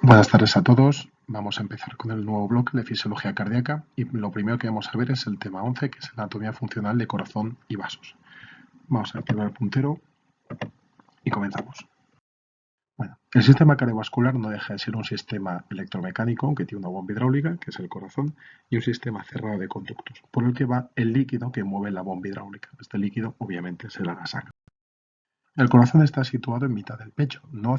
Buenas tardes a todos. Vamos a empezar con el nuevo bloque de fisiología cardíaca y lo primero que vamos a ver es el tema 11, que es anatomía funcional de corazón y vasos. Vamos a activar el puntero y comenzamos. Bueno, el sistema cardiovascular no deja de ser un sistema electromecánico que tiene una bomba hidráulica, que es el corazón, y un sistema cerrado de conductos, por el que va el líquido que mueve la bomba hidráulica. Este líquido obviamente será la sangre. El corazón está situado en mitad del pecho, no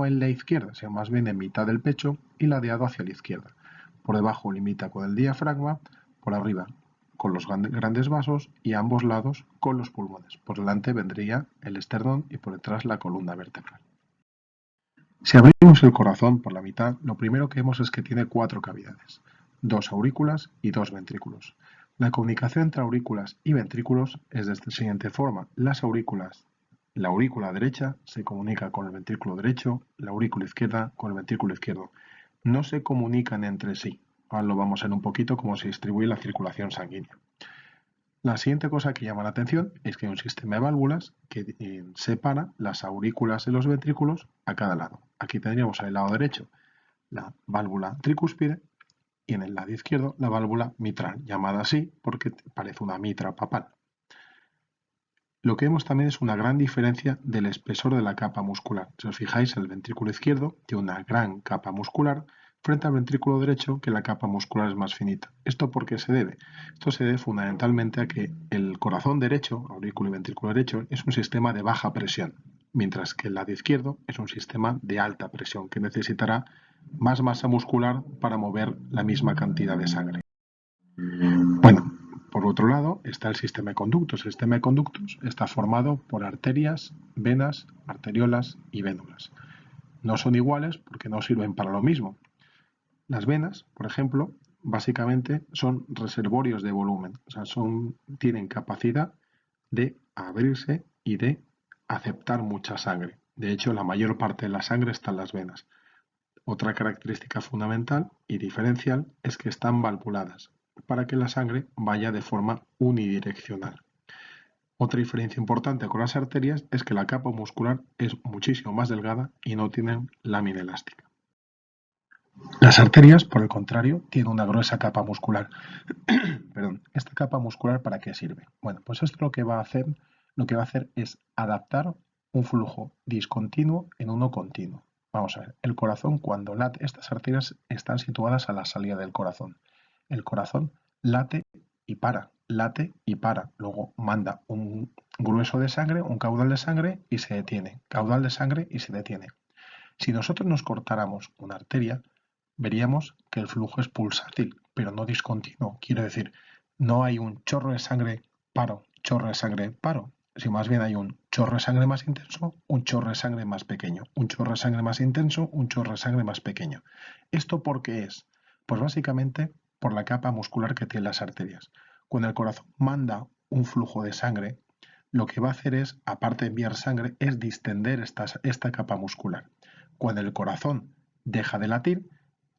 en la izquierda, sino más bien en mitad del pecho y ladeado hacia la izquierda. Por debajo limita con el diafragma, por arriba con los grandes vasos y a ambos lados con los pulmones. Por delante vendría el esternón y por detrás la columna vertebral. Si abrimos el corazón por la mitad, lo primero que vemos es que tiene 4 cavidades, 2 aurículas y 2 ventrículos. La comunicación entre aurículas y ventrículos es de esta siguiente forma. La aurícula derecha se comunica con el ventrículo derecho, la aurícula izquierda con el ventrículo izquierdo. No se comunican entre sí. Ahora lo vamos a ver un poquito cómo se distribuye la circulación sanguínea. La siguiente cosa que llama la atención es que hay un sistema de válvulas que separa las aurículas de los ventrículos a cada lado. Aquí tendríamos al lado derecho la válvula tricúspide y en el lado izquierdo la válvula mitral, llamada así porque parece una mitra papal. Lo que vemos también es una gran diferencia del espesor de la capa muscular. Si os fijáis, el ventrículo izquierdo tiene una gran capa muscular frente al ventrículo derecho, que la capa muscular es más finita. ¿Esto por qué se debe? Esto se debe fundamentalmente a que el corazón derecho, aurículo y ventrículo derecho, es un sistema de baja presión, mientras que el lado izquierdo es un sistema de alta presión, que necesitará más masa muscular para mover la misma cantidad de sangre. Bueno, por otro lado está el sistema de conductos. El sistema de conductos está formado por arterias, venas, arteriolas y vénulas. No son iguales porque no sirven para lo mismo. Las venas, por ejemplo, básicamente son reservorios de volumen, o sea, tienen capacidad de abrirse y de aceptar mucha sangre. De hecho, la mayor parte de la sangre está en las venas. Otra característica fundamental y diferencial es que están valvuladas para que la sangre vaya de forma unidireccional. Otra diferencia importante con las arterias es que la capa muscular es muchísimo más delgada y no tienen lámina elástica. Las arterias, por el contrario, tienen una gruesa capa muscular. Perdón, ¿esta capa muscular para qué sirve? Bueno, pues esto lo que va a hacer es adaptar un flujo discontinuo en uno continuo. Vamos a ver, el corazón cuando late, estas arterias están situadas a la salida del corazón. El corazón late y para, luego manda un grueso de sangre, un caudal de sangre y se detiene, caudal de sangre y se detiene. Si nosotros nos cortáramos una arteria, veríamos que el flujo es pulsátil, pero no discontinuo. Quiere decir, no hay un chorro de sangre, paro, chorro de sangre, paro. Si más bien hay un chorro de sangre más intenso, un chorro de sangre más pequeño, un chorro de sangre más intenso, un chorro de sangre más pequeño. ¿Esto por qué es? Pues básicamente por la capa muscular que tienen las arterias. Cuando el corazón manda un flujo de sangre, lo que va a hacer es, aparte de enviar sangre, es distender esta capa muscular. Cuando el corazón deja de latir,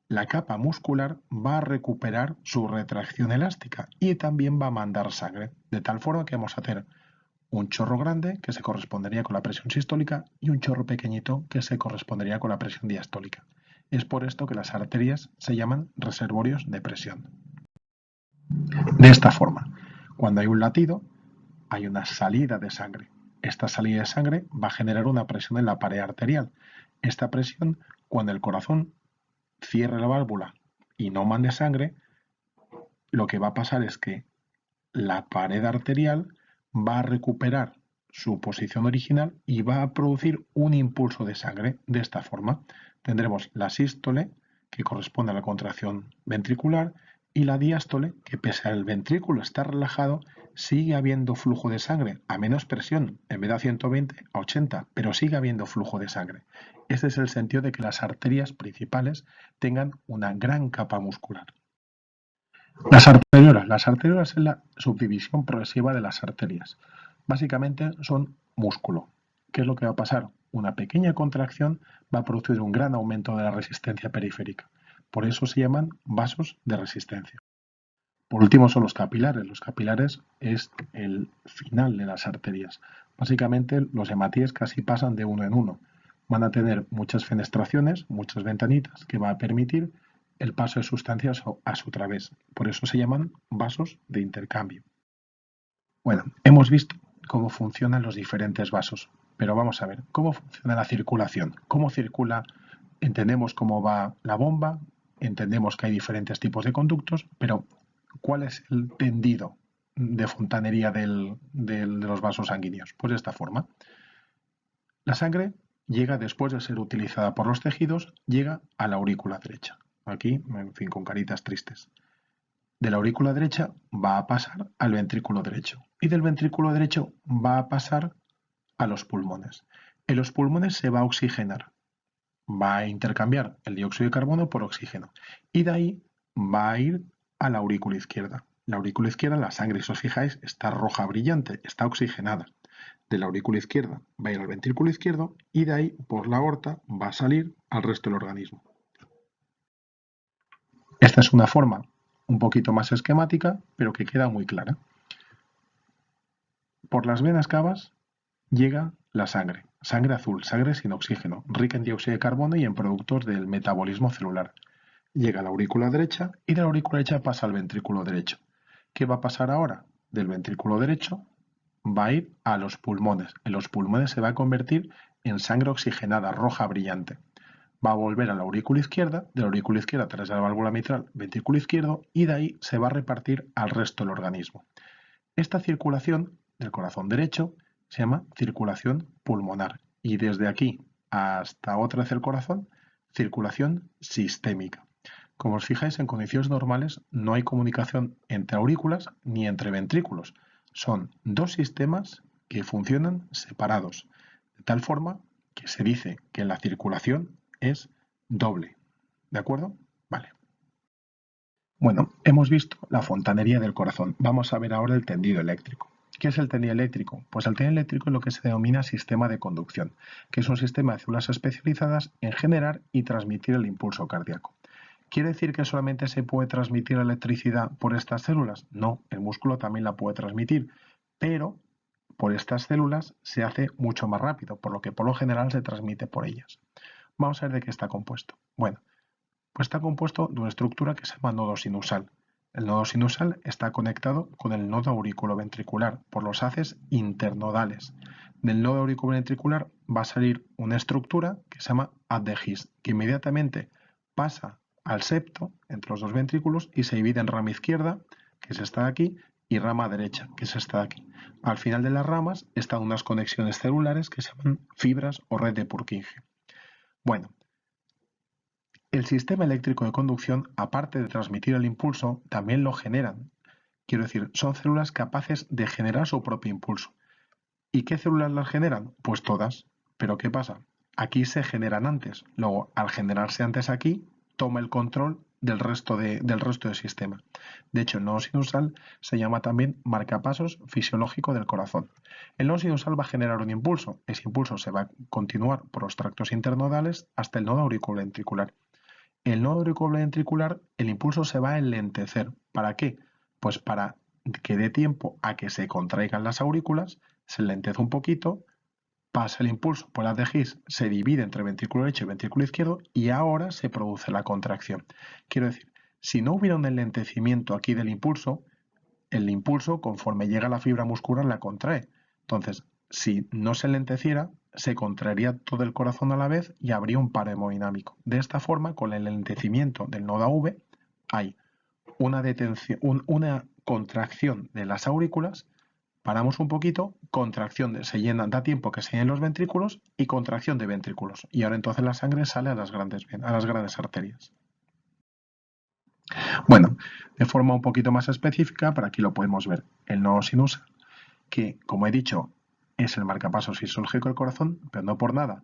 la capa muscular va a recuperar su retracción elástica y también va a mandar sangre, de tal forma que vamos a hacer un chorro grande que se correspondería con la presión sistólica y un chorro pequeñito que se correspondería con la presión diastólica. Es por esto que las arterias se llaman reservorios de presión. De esta forma, cuando hay un latido, hay una salida de sangre. Esta salida de sangre va a generar una presión en la pared arterial. Esta presión, cuando el corazón cierre la válvula y no mande sangre, lo que va a pasar es que la pared arterial va a recuperar su posición original y va a producir un impulso de sangre. De esta forma tendremos la sístole, que corresponde a la contracción ventricular, y la diástole, que pese al ventrículo estar relajado, sigue habiendo flujo de sangre a menos presión, en vez de a 120 a 80, pero sigue habiendo flujo de sangre. Este es el sentido de que las arterias principales tengan una gran capa muscular. Las arteriolas es la subdivisión progresiva de las arterias. Básicamente son músculo. ¿Qué es lo que va a pasar? Una pequeña contracción va a producir un gran aumento de la resistencia periférica. Por eso se llaman vasos de resistencia. Por último son los capilares. Los capilares es el final de las arterias. Básicamente los hematíes casi pasan de uno en uno. van a tener muchas fenestraciones, muchas ventanitas, que va a permitir el paso de sustancias a su través. Por eso se llaman vasos de intercambio. Bueno, hemos visto cómo funcionan los diferentes vasos, pero vamos a ver cómo funciona la circulación. ¿Cómo circula? Entendemos cómo va la bomba, entendemos que hay diferentes tipos de conductos, pero ¿cuál es el tendido de fontanería de los vasos sanguíneos? Pues de esta forma. La sangre llega, después de ser utilizada por los tejidos, llega a la aurícula derecha. Aquí, en fin, con caritas tristes. De la aurícula derecha va a pasar al ventrículo derecho y del ventrículo derecho va a pasar a los pulmones. En los pulmones se va a oxigenar, va a intercambiar el dióxido de carbono por oxígeno y de ahí va a ir a la aurícula izquierda. La aurícula izquierda, la sangre, si os fijáis, está roja brillante, está oxigenada. De la aurícula izquierda va a ir al ventrículo izquierdo y de ahí por la aorta va a salir al resto del organismo. Esta es una forma un poquito más esquemática, pero que queda muy clara. Por las venas cavas llega la sangre, sangre azul, sangre sin oxígeno, rica en dióxido de carbono y en productos del metabolismo celular. Llega a la aurícula derecha y de la aurícula derecha pasa al ventrículo derecho. ¿Qué va a pasar ahora? Del ventrículo derecho va a ir a los pulmones. En los pulmones se va a convertir en sangre oxigenada, roja brillante. Va a volver a la aurícula izquierda, de la aurícula izquierda tras la válvula mitral, ventrículo izquierdo, y de ahí se va a repartir al resto del organismo. Esta circulación del corazón derecho se llama circulación pulmonar y desde aquí hasta otra vez el corazón, circulación sistémica. Como os fijáis, en condiciones normales no hay comunicación entre aurículas ni entre ventrículos. Son dos sistemas que funcionan separados, de tal forma que se dice que la circulación es doble. ¿De acuerdo? Vale. Bueno, hemos visto la fontanería del corazón. Vamos a ver ahora el tendido eléctrico. ¿Qué es el tendido eléctrico? Pues el tendido eléctrico es lo que se denomina sistema de conducción, que es un sistema de células especializadas en generar y transmitir el impulso cardíaco. ¿Quiere decir que solamente se puede transmitir electricidad por estas células? No, el músculo también la puede transmitir, pero por estas células se hace mucho más rápido, por lo que por lo general se transmite por ellas. Vamos a ver de qué está compuesto. Bueno, pues está compuesto de una estructura que se llama nodo sinusal. El nodo sinusal está conectado con el nodo auriculoventricular por los haces internodales. Del nodo auriculoventricular va a salir una estructura que se llama haz de His, que inmediatamente pasa al septo entre los dos ventrículos y se divide en rama izquierda, que es esta de aquí, y rama derecha, que es esta de aquí. Al final de las ramas están unas conexiones celulares que se llaman fibras o red de Purkinje. Bueno, el sistema eléctrico de conducción, aparte de transmitir el impulso, también lo generan. Quiero decir, son células capaces de generar su propio impulso. ¿Y qué células las generan? Pues todas. ¿Pero qué pasa? Aquí se generan antes. Luego, al generarse antes aquí, toma el control del resto del sistema. De hecho, el nodo sinusal se llama también marcapasos fisiológico del corazón. El nodo sinusal va a generar un impulso. Ese impulso se va a continuar por los tractos internodales hasta el nodo auriculoventricular. El nodo auriculoventricular, el impulso se va a enlentecer. ¿Para qué? Pues para que dé tiempo a que se contraigan las aurículas, se enlentece un poquito, pasa el impulso por la de His, se divide entre ventrículo derecho y ventrículo izquierdo y ahora se produce la contracción. Quiero decir, si no hubiera un enlentecimiento aquí del impulso, el impulso, conforme llega a la fibra muscular, la contrae. Entonces, si no se enlenteciera, se contraería todo el corazón a la vez y habría un paro hemodinámico. De esta forma, con el enlentecimiento del nodo AV, hay una contracción de las aurículas, paramos un poquito, contracción, se llenan, da tiempo que se llenen los ventrículos y contracción de ventrículos. Y ahora entonces la sangre sale a las grandes arterias. Bueno, de forma un poquito más específica, para aquí lo podemos ver, el nodo sinusal, que, como he dicho, es el marcapasos fisiológico del corazón, pero no por nada,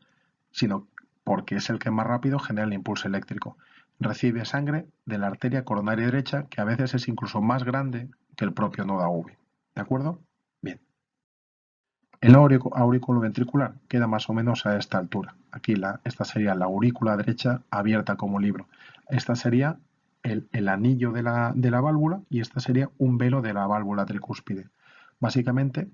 sino porque es el que más rápido genera el impulso eléctrico. Recibe sangre de la arteria coronaria derecha, que a veces es incluso más grande que el propio nodo AV. ¿De acuerdo? Bien. El nodo auriculoventricular queda más o menos a esta altura. Aquí esta sería la aurícula derecha abierta como libro. Esta sería el anillo de la válvula y esta sería un velo de la válvula tricúspide. Básicamente,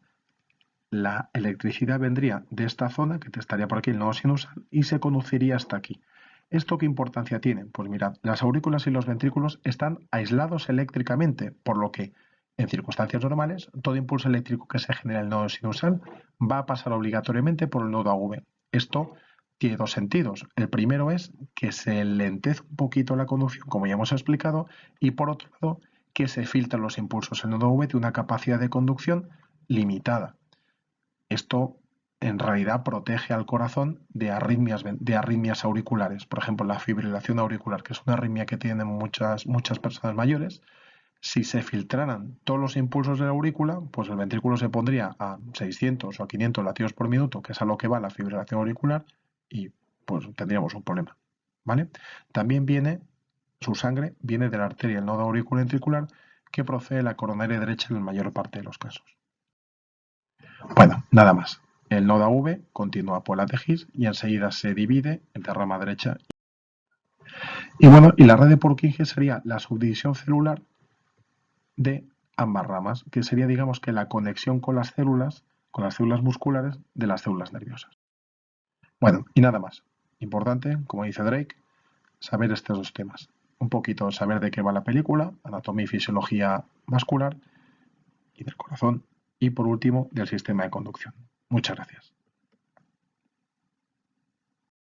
la electricidad vendría de esta zona, que te estaría por aquí el nodo sinusal, y se conduciría hasta aquí. ¿Esto qué importancia tiene? Pues mirad, las aurículas y los ventrículos están aislados eléctricamente, por lo que en circunstancias normales todo impulso eléctrico que se genera en el nodo sinusal va a pasar obligatoriamente por el nodo AV. Esto tiene dos sentidos. El primero es que se lentece un poquito la conducción, como ya hemos explicado, y por otro lado, que se filtran los impulsos. El nodo AV tiene una capacidad de conducción limitada. Esto en realidad protege al corazón de arritmias auriculares. Por ejemplo, la fibrilación auricular, que es una arritmia que tienen muchas personas mayores. Si se filtraran todos los impulsos de la aurícula, pues el ventrículo se pondría a 600 o a 500 latidos por minuto, que es a lo que va la fibrilación auricular, y pues tendríamos un problema. ¿Vale? También su sangre viene de la arteria del nodo auriculoventricular, que procede de la coronaria derecha en la mayor parte de los casos. Bueno, nada más. El nodo AV continúa por la de His y enseguida se divide entre rama derecha. Y bueno, y la red de Purkinje sería la subdivisión celular de ambas ramas, que sería, digamos, que la conexión con las células musculares de las células nerviosas. Bueno, y nada más. Importante, como dice Drake, saber estos dos temas. Un poquito saber de qué va la película, anatomía y fisiología vascular y del corazón, y por último, del sistema de conducción. Muchas gracias.